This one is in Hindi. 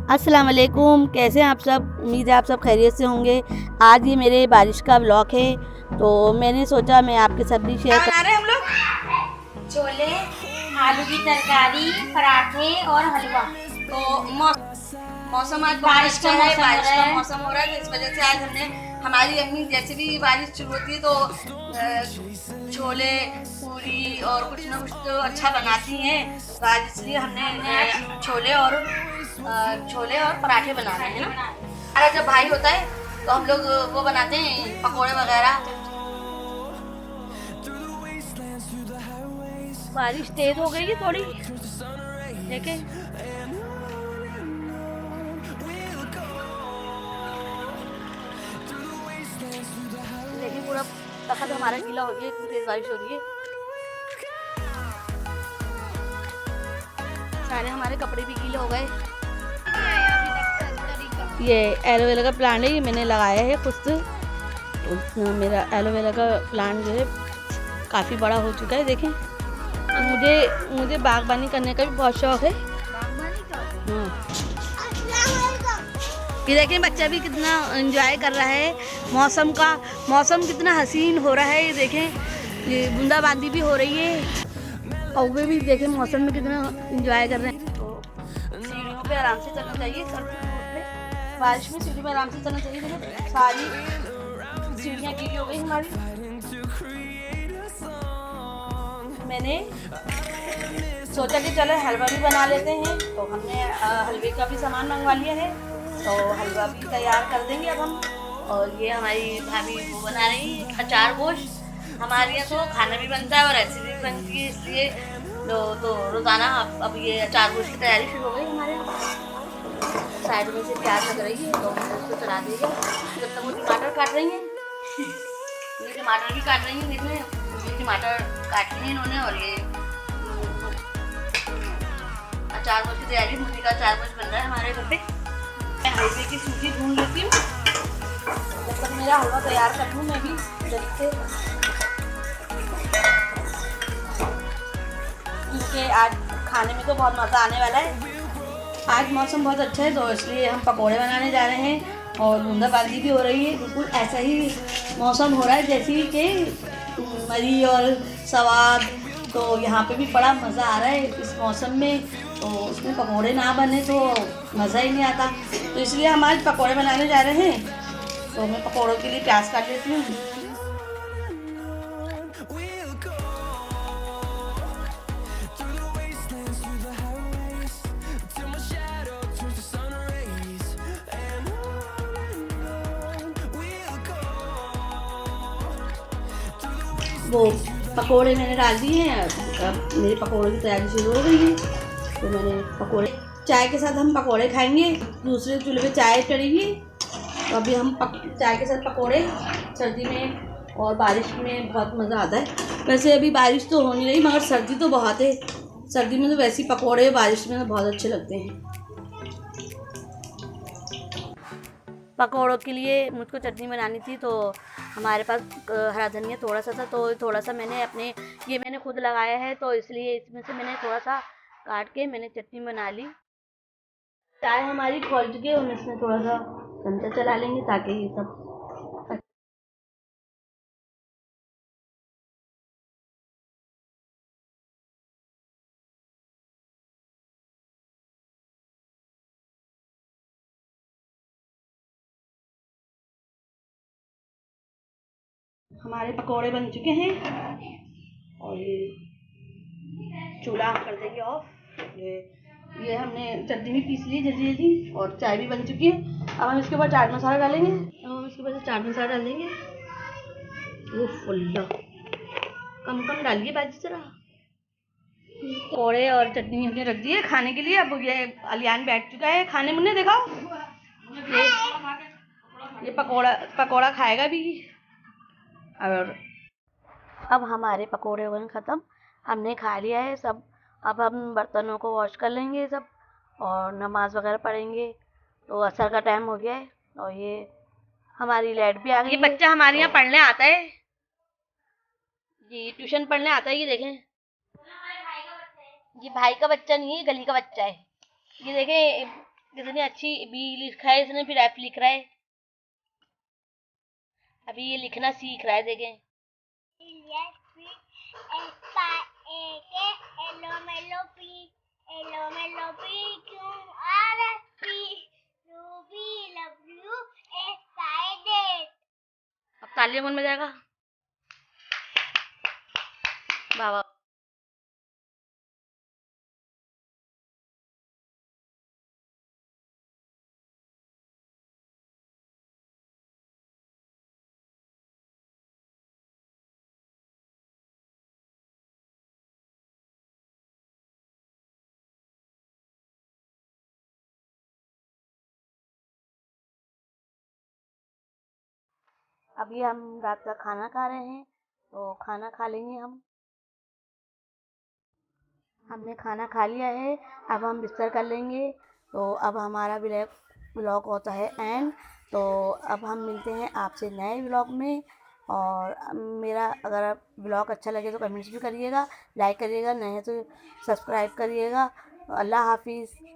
अस्सलाम वालेकुम, कैसे हैं आप सब। उम्मीद है आप सब खैरियत से होंगे। आज ये मेरे बारिश का व्लॉग है, तो मैंने सोचा मैं आपके साथ भी शेयर बना रहे हम लोग छोले, आलू की तरकारी, पराठे और हलवा। तो मौसम आज बारिश का है, बारिश का मौसम हो रहा है, तो इस वजह से आज हमने, हमारी अम्मी जैसे भी बारिश शुरू होती है तो छोले पूरी और कुछ ना कुछ तो अच्छा बनाती हैं। तो आज इसलिए हमने छोले और पराठे बनाने हैं ना। हमारा जब भाई होता है तो हम लोग वो बनाते हैं पकोड़े वगैरह। बारिश तेज हो गई है थोड़ी, देखें। देखिए पूरा तखत हमारा गीला हो गया, इतनी तेज बारिश हो रही है। सारे हमारे कपड़े भी गीले हो गए। ये एलोवेरा का प्लांट है, ये मैंने लगाया है खुद से। मेरा एलोवेरा का प्लांट जो है काफ़ी बड़ा हो चुका है। देखें, मुझे बागबानी करने का भी बहुत शौक है। ये देखें, बच्चा भी कितना एंजॉय कर रहा है मौसम का। मौसम कितना हसीन हो रहा है, ये देखें। ये बूंदाबांदी भी हो रही है, कौवे भी देखें मौसम में कितना एंजॉय कर रहे हैं। तो सीढ़ियों पे आराम से चलना चाहिए, बारिश में सीढ़ी में आराम से चलना चाहिए। देखो सारी सीढ़ियाँ गीली हो गई हमारी। मैंने सोचा कि चलो हलवा भी बना लेते हैं, तो हमने हलवे का भी सामान मंगवा लिया है, तो हलवा भी तैयार कर देंगे अब हम। और ये हमारी भाभी वो बना रही है अचार गोश्त। हमारे यहाँ तो खाना भी बनता है और रेसिपी भी बनती है, इसलिए तो रोज़ाना अब ये अचार गोश्त की तैयारी शुरू हो गई हमारे यहाँ। साइड में से प्याज लग रही है, तो हम उसको चला देंगे जब तक वो टमाटर काट रही हैं। ये टमाटर भी काट रही हैं, देख लें, ये टमाटर काट लिए इन्होंने। और ये अचार गोश्त की तैयारी, मूली का अचार गोश्त बन रहा है हमारे घर पे। मैं हलवे की सूजी ढूंढ लेती हूँ, जब तक मेरा हलवा तैयार कर लूँ मैं भी जल्दी से, क्योंकि आज खाने में तो बहुत मज़ा आने वाला है। आज मौसम बहुत अच्छा है, तो इसलिए हम पकोड़े बनाने जा रहे हैं और बूंदाबांदी भी हो रही है। बिल्कुल ऐसा ही मौसम हो रहा है जैसे कि मरी और सवाद। तो यहाँ पे भी बड़ा मज़ा आ रहा है इस मौसम में। तो उसमें पकोड़े ना बने तो मज़ा ही नहीं आता, तो इसलिए हम आज पकोड़े बनाने जा रहे हैं। तो मैं पकोड़ों के लिए प्याज काट लेती हूँ। वो पकोड़े मैंने डाल दिए हैं, अब मेरे पकोड़ों की तैयारी शुरू हो गई है। तो मैंने पकोड़े, चाय के साथ हम पकोड़े खाएंगे। दूसरे चूल्हे पे चाय चढ़ेगी, तो अभी हम चाय के साथ पकोड़े, सर्दी में और बारिश में बहुत मज़ा आता है। वैसे अभी बारिश तो हो नहीं रही, मगर सर्दी तो बहुत है। सर्दी में तो वैसे ही पकोड़े बारिश में तो बहुत अच्छे लगते हैं। पकोड़ों के लिए मुझको चटनी बनानी थी, तो हमारे पास हरा धनिया थोड़ा सा था, तो थोड़ा सा मैंने खुद लगाया है, तो इसलिए इसमें से मैंने थोड़ा सा काट के मैंने चटनी बना ली। चाय हमारी खोल चुकी है, हम इसमें थोड़ा सा चमचा चला लेंगे ताकि ये सब हमारे पकोड़े बन चुके हैं। और ये चूल्हा कर देंगे ऑफ। ये हमने चटनी भी पीस ली जल्दी जल्दी, और चाय भी बन चुकी है। अब हम इसके ऊपर चाट मसाला डालेंगे। वो फुल्ला कम कम डालिए बाजी जरा। पकोड़े और चटनी हमने रख दी है खाने के लिए। अब ये अलियान बैठ चुका है खाने। मुन्ने दिखाओ, ये पकोड़ा खाएगा भी। और अब हमारे पकोड़े हो गए ख़त्म, हमने खा लिया है सब। अब हम बर्तनों को वॉश कर लेंगे सब, और नमाज़ वगैरह पढ़ेंगे। तो असर का टाइम हो गया है, और ये हमारी लाइट भी आ गई। ये बच्चा हमारे यहाँ पढ़ने आता है जी, ट्यूशन पढ़ने आता है। ये देखें, ये भाई का बच्चा नहीं है, ये गली का बच्चा है। ये देखें, कितनी अच्छी बी लिखा है इसने, फिर एफ लिख रहा है। अभी ये लिखना सीख रहा है, देखें। अब तालियां मन में जाएगा। वाह वाह। अभी हम रात का खाना खा रहे हैं, तो खाना खा लेंगे हम। हमने खाना खा लिया है, अब हम बिस्तर कर लेंगे। तो अब हमारा व्लॉग होता है एंड। तो अब हम मिलते हैं आपसे नए व्लॉग में। और मेरा अगर व्लॉग अच्छा लगे तो कमेंट्स भी करिएगा, लाइक करिएगा, नहीं तो सब्सक्राइब करिएगा। अल्लाह हाफिज़।